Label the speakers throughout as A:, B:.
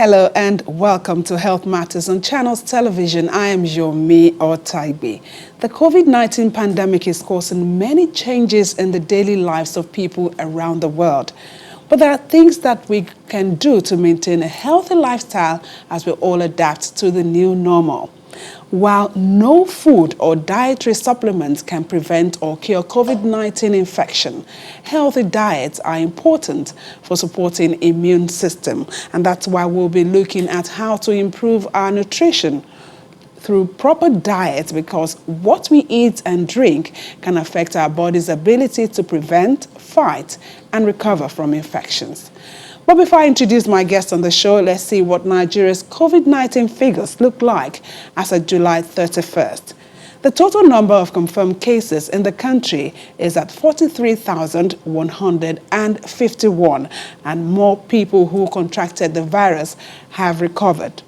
A: Hello and welcome to Health Matters on Channels Television. I am Yomi Otaibe. The COVID-19 pandemic is causing many changes in the daily lives of people around the world. But there are things that we can do to maintain a healthy lifestyle as we all adapt to the new normal. While no food or dietary supplements can prevent or cure COVID-19 infection, healthy diets are important for supporting immune system. And that's why we'll be looking at how to improve our nutrition through proper diet, because what we eat and drink can affect our body's ability to prevent, fight, and recover from infections. But before I introduce my guest on the show, let's see what Nigeria's COVID-19 figures look like as of July 31st. The total number of confirmed cases in the country is at 43,151, and more people who contracted the virus have recovered.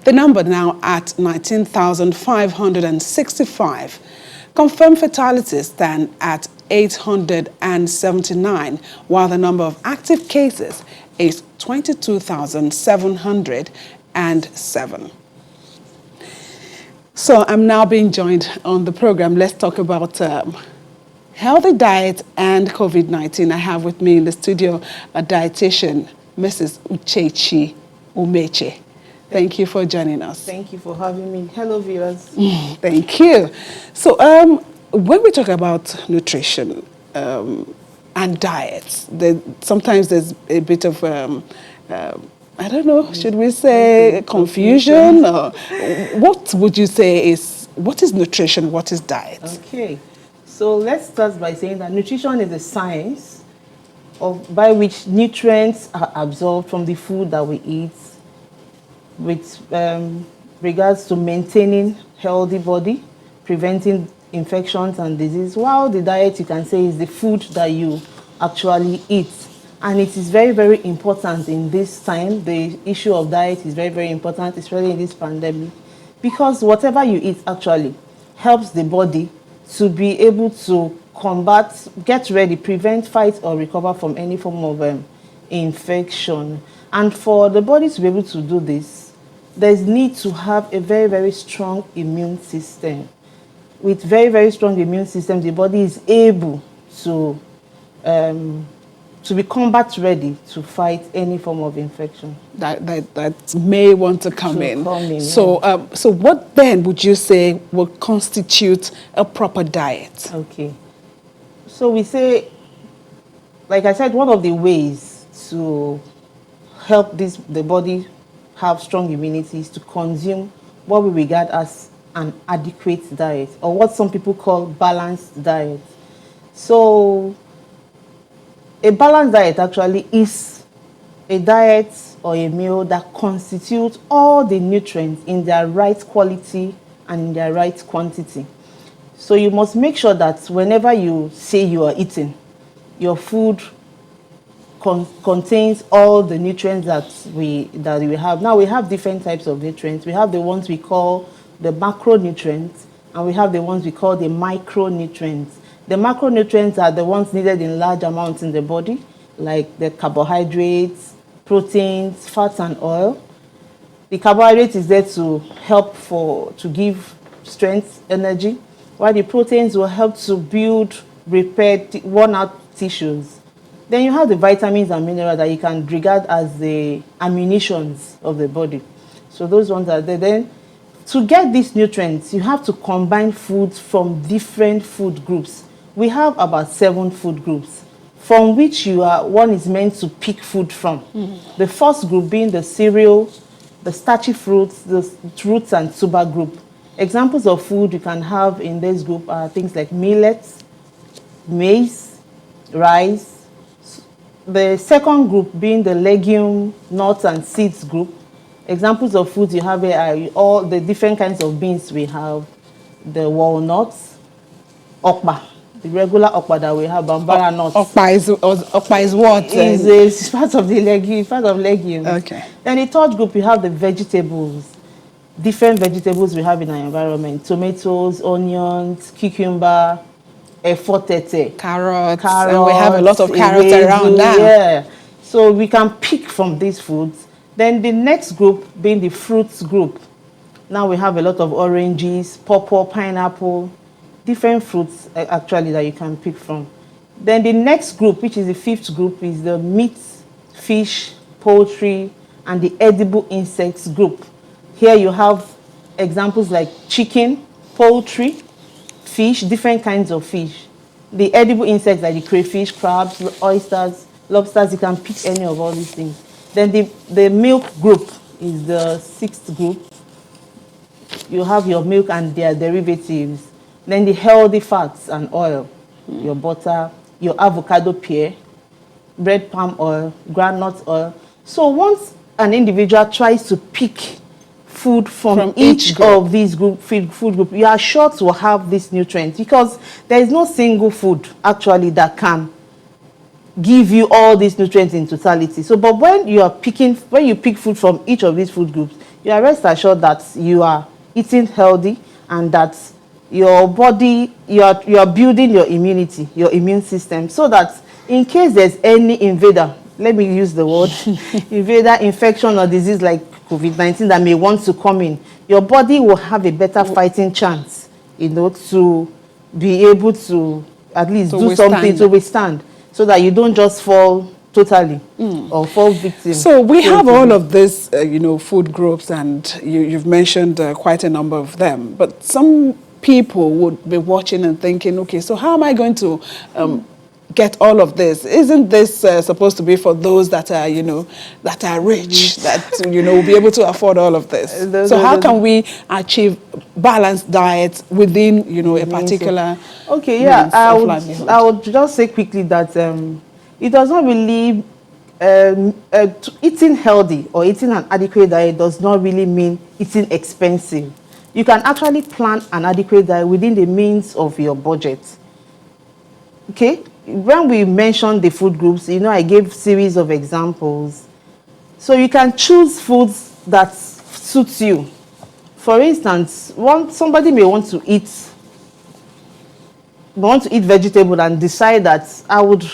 A: The number now at 19,565. Confirmed fatalities stand at 879, while the number of active cases is 22,707. So I'm now being joined on the program. Let's talk about healthy diet and COVID-19. I have with me in the studio a dietitian, Mrs. Uchechi Umeche. Thank you for joining us.
B: Thank you for having me. Hello, viewers.
A: Thank you. So when we talk about nutrition and diets, sometimes there's a bit of, I don't know, should we say confusion? Or what would you say what is nutrition, what is diet?
B: Okay. So let's start by saying that nutrition is a science by which nutrients are absorbed from the food that we eat, with regards to maintaining healthy body, preventing infections and disease, while the diet, you can say, is the food that you actually eat. And it is very, very important in this time. The issue of diet is very, very important, especially in this pandemic, because whatever you eat actually helps the body to be able to combat, get ready, prevent, fight, or recover from any form of infection. And for the body to be able to do this, there's need to have a very, very strong immune system. With very, very strong immune system, the body is able to be combat ready to fight any form of infection
A: that may want to come in. So, so what then would you say will constitute a proper diet?
B: Okay. So we say, like I said, one of the ways to help the body have strong immunity is to consume what we regard as an adequate diet, or what some people call balanced diet. So a balanced diet actually is a diet or a meal that constitutes all the nutrients in their right quality and in their right quantity. So you must make sure that whenever you say you are eating, your food contains all the nutrients that we have. Now we have different types of nutrients. We have the ones we call the macronutrients, and we have the ones we call the micronutrients. The macronutrients are the ones needed in large amounts in the body, like the carbohydrates, proteins, fats, and oil. The carbohydrate is there to help to give strength, energy, while the proteins will help to build, repair worn out tissues. Then you have the vitamins and minerals that you can regard as the ammunitions of the body. So those ones are there. Then to get these nutrients, you have to combine foods from different food groups. We have about 7 food groups, from which one is meant to pick food from. The first group being the cereal, the starchy fruits, the roots and tuber group. Examples of food you can have in this group are things like millets, maize, rice. The second group being the legume, nuts, and seeds group. Examples of foods you have here are all the different kinds of beans we have. The walnuts, okpa, the regular okpa that we have, bambara nuts.
A: Okpa is what?
B: It's part of the legume, part of legumes.
A: Okay.
B: Then the third group, we have the vegetables. Different vegetables we have in our environment. Tomatoes, onions, cucumber,
A: carrots, and we have a lot of carrots around now.
B: Yeah. So we can pick from these foods. Then the next group being the fruits group. Now we have a lot of oranges, pawpaw, pineapple, different fruits actually that you can pick from. Then the next group, which is the fifth group, is the meat, fish, poultry, and the edible insects group. Here you have examples like chicken, poultry, fish, different kinds of fish. The edible insects like the crayfish, crabs, oysters, lobsters, you can pick any of all these things. Then the milk group is the sixth group. You have your milk and their derivatives. Then the healthy fats and oil, your butter, your avocado pear, red palm oil, groundnut oil. So once an individual tries to pick food from each of these food groups, you are sure to have these nutrients, because there is no single food actually that can give you all these nutrients in totality. So, but when you pick food from each of these food groups, you are rest assured that you are eating healthy and that your body, you are building your immunity, your immune system, so that in case there's any invader, let me use the word, invader, infection or disease like COVID-19 that may want to come in, your body will have a better fighting chance, to be able to at least do something to withstand, so that you don't just fall totally or fall victim.
A: So we have all of this, food groups, and you've mentioned quite a number of them. But some people would be watching and thinking, okay, so how am I going to get all of this? Isn't this supposed to be for those that are, that are rich, that, will be able to afford all of this? So how can we achieve balanced diets within, a particular
B: yeah, I would just say quickly that it does not really, eating healthy or eating an adequate diet does not really mean eating expensive. You can actually plan an adequate diet within the means of your budget. Okay? When we mentioned the food groups, I gave series of examples. So you can choose foods that suits you. For instance, somebody may want to eat vegetable and decide that I would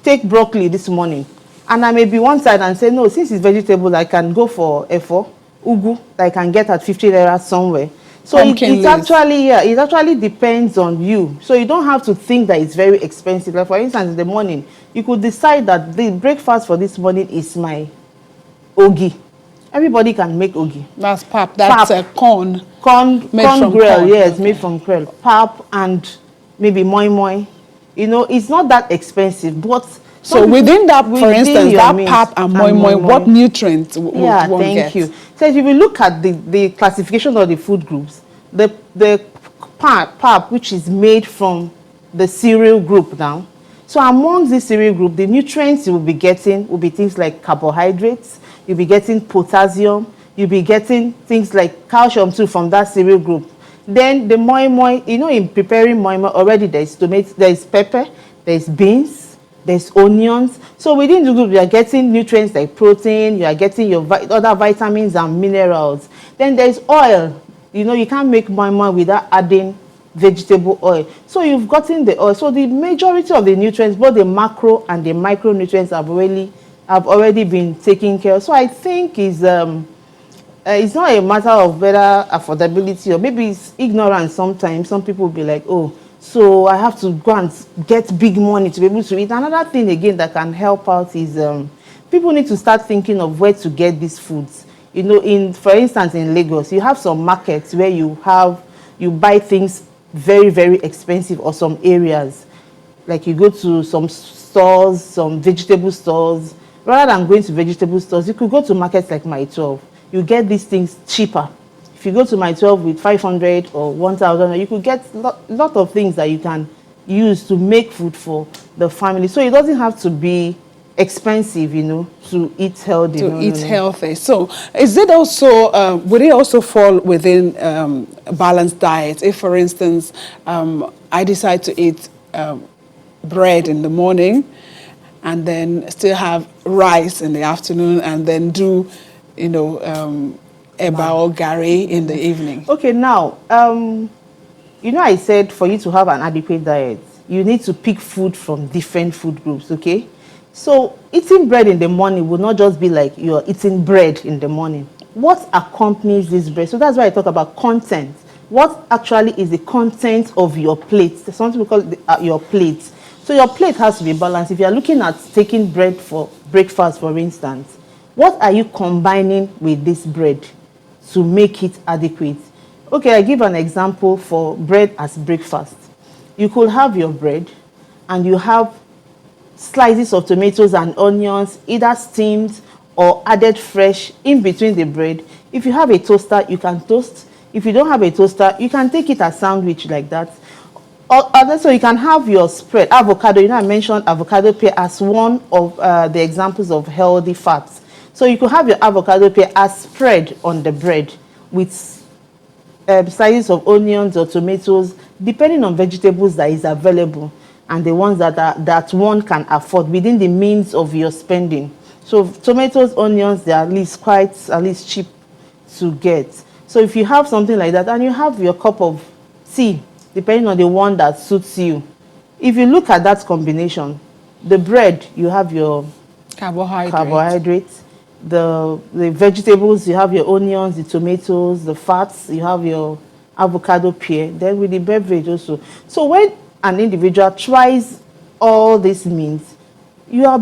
B: take broccoli this morning. And I may be one side and say, no, since it's vegetable, I can go for efo, ugu, that I can get at 50 naira somewhere. So it actually depends on you. So you don't have to think that it's very expensive. Like for instance, in the morning, you could decide that the breakfast for this morning is my ogi. Everybody can make ogi.
A: That's pap. That's corn.
B: Corn grill, yes, made from grill. Pap and maybe moi moi. It's not that expensive, but
A: so within that, for instance, that pap and moi moi, what nutrients would one get?
B: Thank you. So if you look at the classification of the food groups, the pap, which is made from the cereal group now. So among the cereal group, the nutrients you will be getting will be things like carbohydrates, you'll be getting potassium, you'll be getting things like calcium too from that cereal group. Then the moi moi, in preparing moi moi already there's tomatoes, there's pepper, there's beans, there's onions. So within the group, you are getting nutrients like protein, you are getting your other vitamins and minerals. Then there's oil. You can't make moi moi without adding vegetable oil. So you've gotten the oil. So the majority of the nutrients, both the macro and the micronutrients, have already been taken care of. So I think it's not a matter of whether affordability or maybe it's ignorance sometimes. Some people will be like, oh, so I have to go and get big money to be able to eat. Another thing again that can help out is people need to start thinking of where to get these foods. For instance, in Lagos, you have some markets where you buy things very, very expensive, or some areas. Like you go to some stores, some vegetable stores. Rather than going to vegetable stores, you could go to markets like My 12. You get these things cheaper. If you go to My 12 with 500 or 1,000, you could get a lot of things that you can use to make food for the family. So it doesn't have to be expensive, to eat healthy.
A: Healthy. So is it also, would it also fall within a balanced diet? If, for instance, I decide to eat bread in the morning and then still have rice in the afternoon and then do, eba or gari in the evening.
B: Okay, now, I said for you to have an adequate diet, you need to pick food from different food groups, okay? So eating bread in the morning would not just be like you're eating bread in the morning. What accompanies this bread? So that's why I talk about content. What actually is the content of your plate? There's something we call your plate. So your plate has to be balanced. If you're looking at taking bread for breakfast, for instance, what are you combining with this bread to make it adequate? Okay, I give an example for bread as breakfast. You could have your bread and you have slices of tomatoes and onions, either steamed or added fresh in between the bread. If you have a toaster, you can toast. If you don't have a toaster, you can take it as sandwich like that. Or so you can have your spread. Avocado, you know, I mentioned avocado pear as one of the examples of healthy fats. So you could have your avocado pear as spread on the bread with slices of onions or tomatoes, depending on vegetables that is available and the ones that one can afford within the means of your spending. So tomatoes, onions, they are at least cheap to get. So if you have something like that and you have your cup of tea, depending on the one that suits you, if you look at that combination, the bread, you have your carbohydrates, the vegetables, you have your onions, the tomatoes, the fats, you have your avocado pear, then with the beverage also. So when an individual tries all these means, you are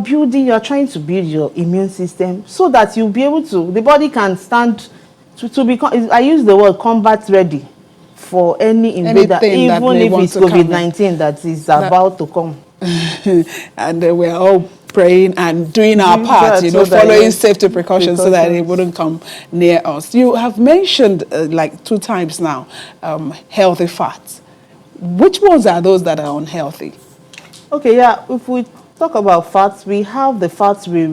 B: trying to build your immune system so that you'll be able to, the body can stand to become, I use the word combat ready for any invader, even if it's COVID-19 that is about to come.
A: And we're all praying and doing our part, you know, following safety precautions so that it wouldn't come near us. You have mentioned like 2 times now, healthy fats. Which ones are those that are unhealthy?
B: Okay, yeah, if we talk about fats, we have the fats we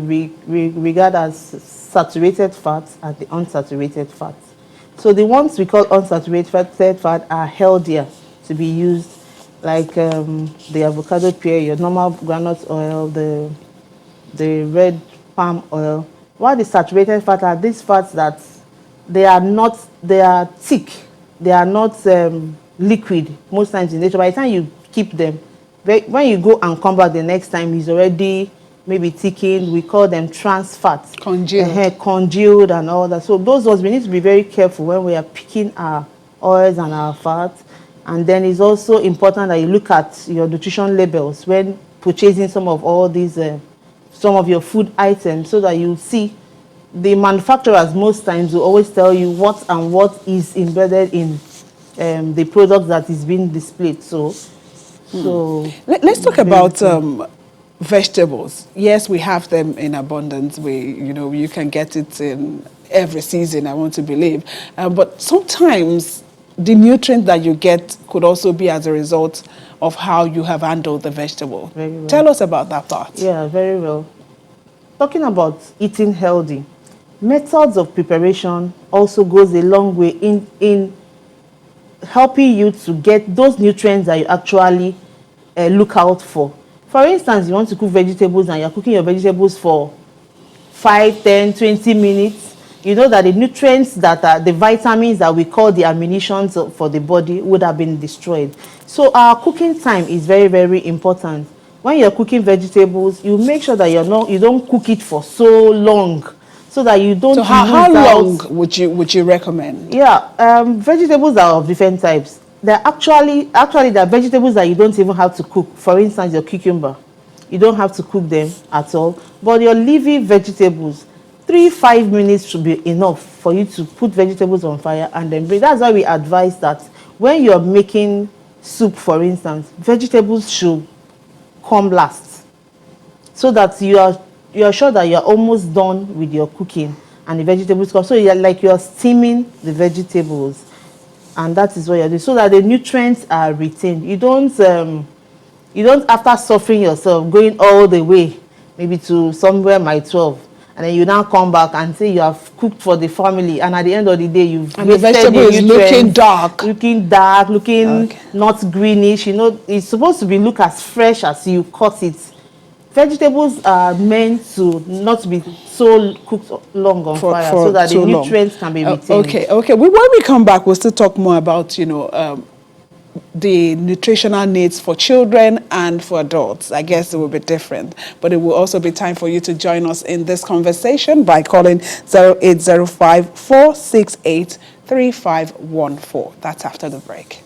B: regard as saturated fats and the unsaturated fats. So the ones we call unsaturated fat are healthier to be used, like the avocado pear, your normal groundnut oil, the red palm oil. While the saturated fat are these fats that they are thick, they are not liquid most times in nature. By the time you keep them, when you go and come back the next time, it's already maybe thickened. We call them trans fats. Congealed and all that. So those ones, we need to be very careful when we are picking our oils and our fats. And then it's also important that you look at your nutrition labels when purchasing some of all these, some of your food items, so that you see the manufacturers most times will always tell you what is embedded in the product that is being displayed. So
A: let's talk about vegetables. Yes, we have them in abundance. You can get it in every season, I want to believe. But sometimes the nutrient that you get could also be as a result of how you have handled the vegetable.
B: Very well.
A: Tell us about that part.
B: Yeah, very well. Talking about eating healthy, methods of preparation also goes a long way in helping you to get those nutrients that you actually look out for. For instance, you want to cook vegetables and you're cooking your vegetables for 5, 10, 20 minutes. You know that the nutrients that are the vitamins that we call the ammunitions for the body would have been destroyed. So our cooking time is very, very important. When you're cooking vegetables, you make sure that you don't cook it for so long, so that you don't.
A: So how long would you recommend?
B: Yeah, vegetables are of different types. They're actually there are vegetables that you don't even have to cook. For instance, your cucumber, you don't have to cook them at all. But your leafy vegetables, 3-5 minutes should be enough for you to put vegetables on fire and then bring. That's why we advise that when you're making soup, for instance, vegetables should come last, so that you are sure that you're almost done with your cooking and the vegetables come. So you're steaming the vegetables, and that is what you're doing, so that the nutrients are retained. You don't after suffering yourself going all the way maybe to somewhere my 12, and then you now come back and say you have cooked for the family, and at the end of the day you've
A: and the vegetable is looking dark,
B: not greenish. It's supposed to be look as fresh as you cut it. Vegetables are meant to not be so cooked long on fire, so that the nutrients can be retained.
A: Okay. When we come back, we'll still talk more about the nutritional needs for children and for adults. I guess it will be different, but it will also be time for you to join us in this conversation by calling 0805 468 3514. That's after the break.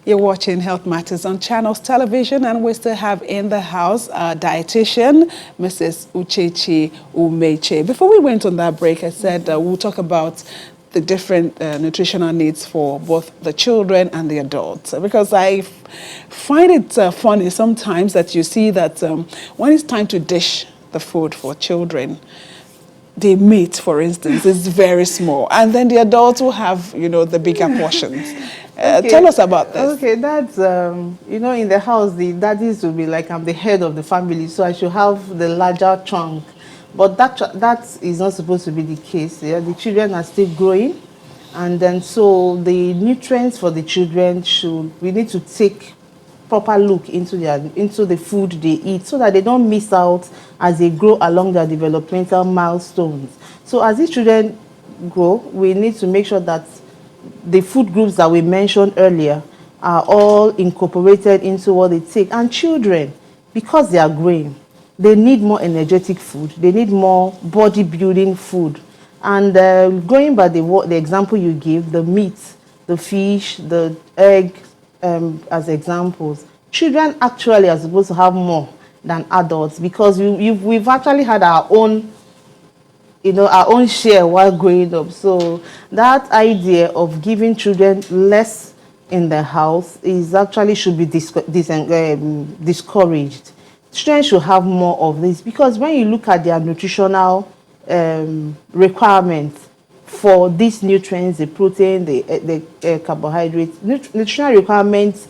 A: You're watching Health Matters on Channels Television, and we still have in the house our dietitian, Mrs. Uchechi Umeche. Before we went on that break, I said we'll talk about the different nutritional needs for both the children and the adults, because I find it funny sometimes that you see that when it's time to dish the food for children, the meat, for instance, is very small, and then the adults will have, the bigger portions. Okay. Tell us about this.
B: Okay, that's, in the house, the daddies will be like, I'm the head of the family, so I should have the larger chunk. But that is not supposed to be the case. Yeah? The children are still growing, and then so the nutrients for the children we need to take proper look into the food they eat, so that they don't miss out as they grow along their developmental milestones. So as these children grow, we need to make sure that the food groups that we mentioned earlier are all incorporated into what they take. And children, because they are growing, they need more energetic food, they need more bodybuilding food. And going by the example you give, the meat, the fish, the egg, as examples, children actually are supposed to have more than adults, because we've actually had our own share while growing up. So that idea of giving children less in the house should be discouraged. Children should have more of this, because when you look at their nutritional requirements for these nutrients, the protein, the carbohydrates, nutritional requirements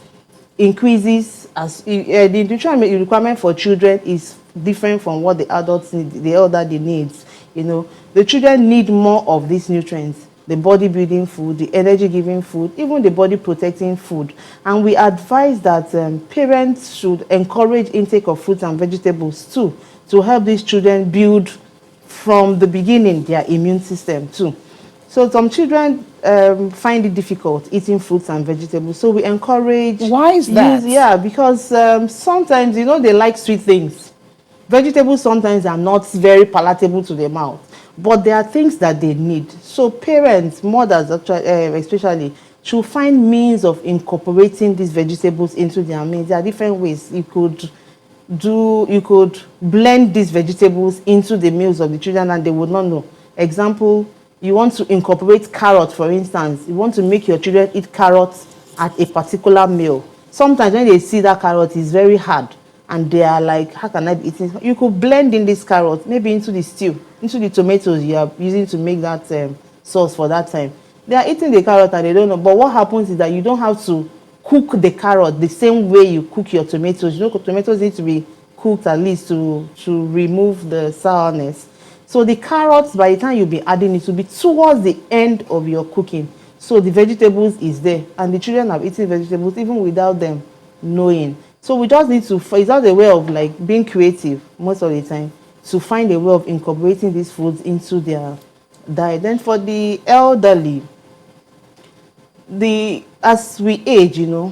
B: increases as the nutritional requirement for children is different from what the adults need, the elderly needs. The children need more of these nutrients, the bodybuilding food, the energy-giving food, even the body-protecting food. And we advise that parents should encourage intake of fruits and vegetables too, to help these children build from the beginning their immune system too. So some children find it difficult eating fruits and vegetables. So we encourage.
A: Why is that?
B: Because sometimes, they like sweet things. Vegetables sometimes are not very palatable to the mouth, but there are things that they need. So parents, mothers especially, should find means of incorporating these vegetables into their meals. There are different ways you could blend these vegetables into the meals of the children and they would not know. Example, you want to incorporate carrots, for instance. You want to make your children eat carrots at a particular meal. Sometimes when they see that carrot is very hard and they are like, how can I be eating? You could blend in this carrot maybe into the stew, into the tomatoes you are using to make that sauce for that time. They are eating the carrot and they don't know. But what happens is that you don't have to cook the carrot the same way you cook your tomatoes. You know, tomatoes need to be cooked at least to remove the sourness. So the carrots, by the time you'll be adding it, will be towards the end of your cooking. So the vegetables is there, and the children have eaten vegetables even without them knowing. So we just need to, it's not a way of like being creative most of the time, to find a way of incorporating these foods into their diet. Then for the elderly, as we age, you know,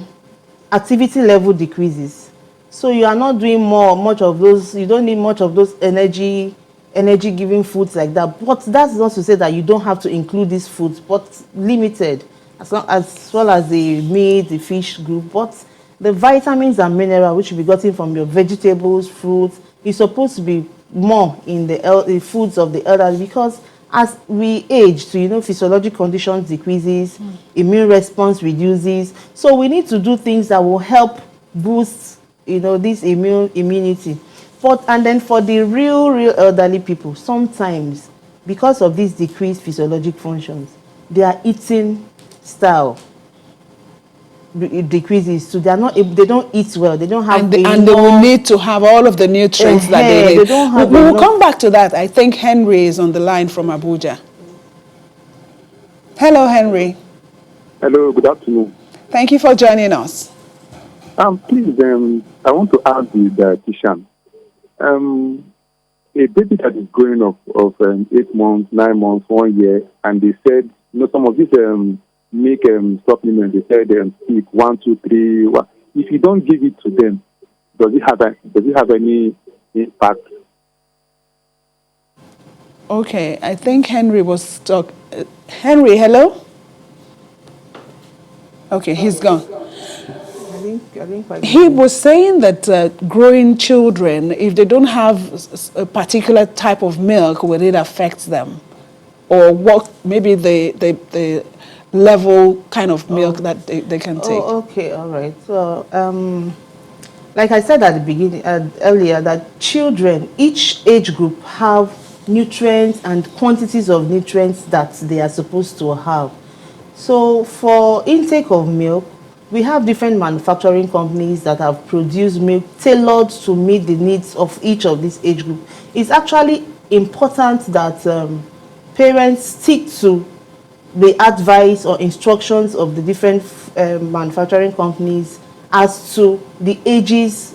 B: activity level decreases. So you are not doing much of those, you don't need much of those energy giving foods like that. But that's not to say that you don't have to include these foods, but limited, as well as the meat, the fish group. But the vitamins and minerals which will be gotten from your vegetables, fruits, is supposed to be more in the foods of the elderly, because as we age, so you know, physiologic conditions decreases, immune response reduces. So we need to do things that will help boost, you know, this immunity. And then for the real elderly people, sometimes because of these decreased physiologic functions, their eating style decreases, so they don't eat well, they don't have
A: and they will need to have all of the nutrients that they need. We will come back to that. I think Henry is on the line from Abuja. Hello, Henry.
C: Hello, good afternoon.
A: Thank you for joining us.
C: Please, I want to ask the dietitian. A baby that is growing up of 8 months, 9 months, 1 year, and they said, you know, some of these make supplements, they said speak 1, 2, 3. If you don't give it to them, does it have any impact?
A: Okay, I think Henry was stuck. Henry, hello? Okay, he's gone. He was saying that growing children, if they don't have a particular type of milk, will it affect them? Or what, maybe the level kind of milk that they can take?
B: Okay, all right. So, like I said at the beginning, earlier, that children, each age group have nutrients and quantities of nutrients that they are supposed to have. So for intake of milk, we have different manufacturing companies that have produced milk tailored to meet the needs of each of these age group. It's actually important that parents stick to the advice or instructions of the different manufacturing companies as to the ages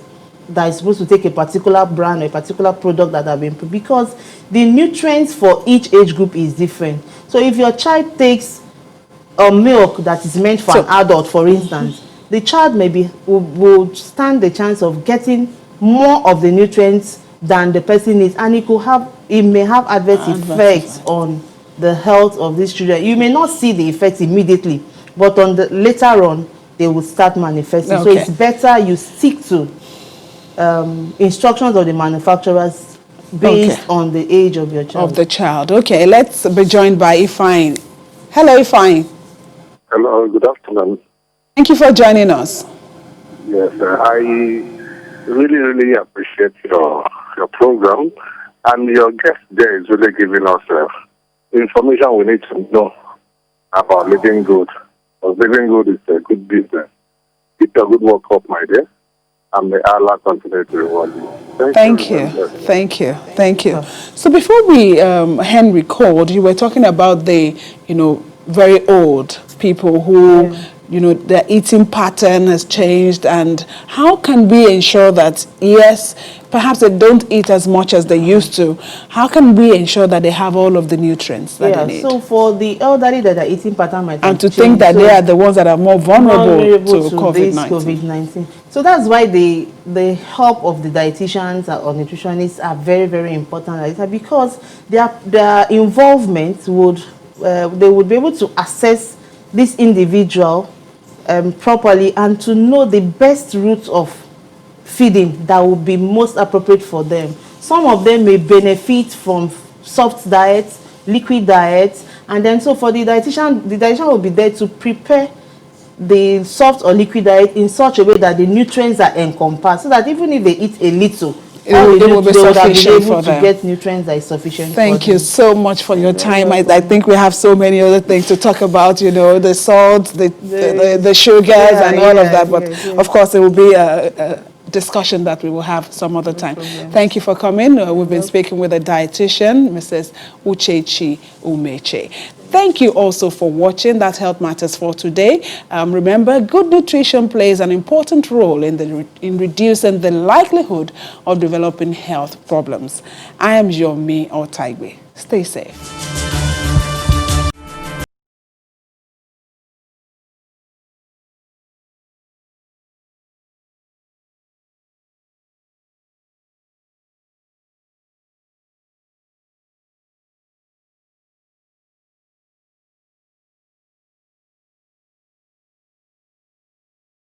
B: that is supposed to take a particular brand or a particular product that have been, because the nutrients for each age group is different. So if your child takes a milk that is meant for an adult, for instance, the child will stand the chance of getting more of the nutrients than the person needs, and it may have adverse effects on the health of these children. You may not see the effects immediately, but later on they will start manifesting. Okay. So it's better you stick to instructions of the manufacturers based on the age of your child.
A: Of the child. Okay, let's be joined by Ifeanyi. Hello, Ifeanyi.
C: Hello, good afternoon.
A: Thank you for joining us.
C: Yes, I really appreciate your program, and your guest there is really giving us information we need to know about living good. Because living good is a good business. It's a good work up, my dear. And may Allah continue to reward you.
A: Thank you. So before Henry called, you were talking about the, very old people who, their eating pattern has changed, and how can we ensure that, yes, perhaps they don't eat as much as they used to. How can we ensure that they have all of the nutrients that they need?
B: So for the elderly that are eating pattern might
A: and to change, think that they are the ones that are more vulnerable to
B: COVID-19. So that's why the help of the dietitians or nutritionists are very, very important, because their involvement would be able to assess this individual properly, and to know the best route of feeding that will be most appropriate for them. Some of them may benefit from soft diets, liquid diets, and then so for the dietitian will be there to prepare the soft or liquid diet in such a way that the nutrients are encompassed, so that even if they eat a little,
A: it will be sufficient for them.
B: To get nutrients that is sufficient.
A: Thank you so much for your time. I think we have so many other things to talk about, you know, the salt, the sugars and all of that. But of course, it will be a discussion that we will have some other time. Thank you for coming. We've been speaking with a dietitian, Mrs. Uchechi Umeche. Thank you also for watching That Health Matters for today. Remember, good nutrition plays an important role in reducing the likelihood of developing health problems. I am Yomi Otaigwe. Stay safe.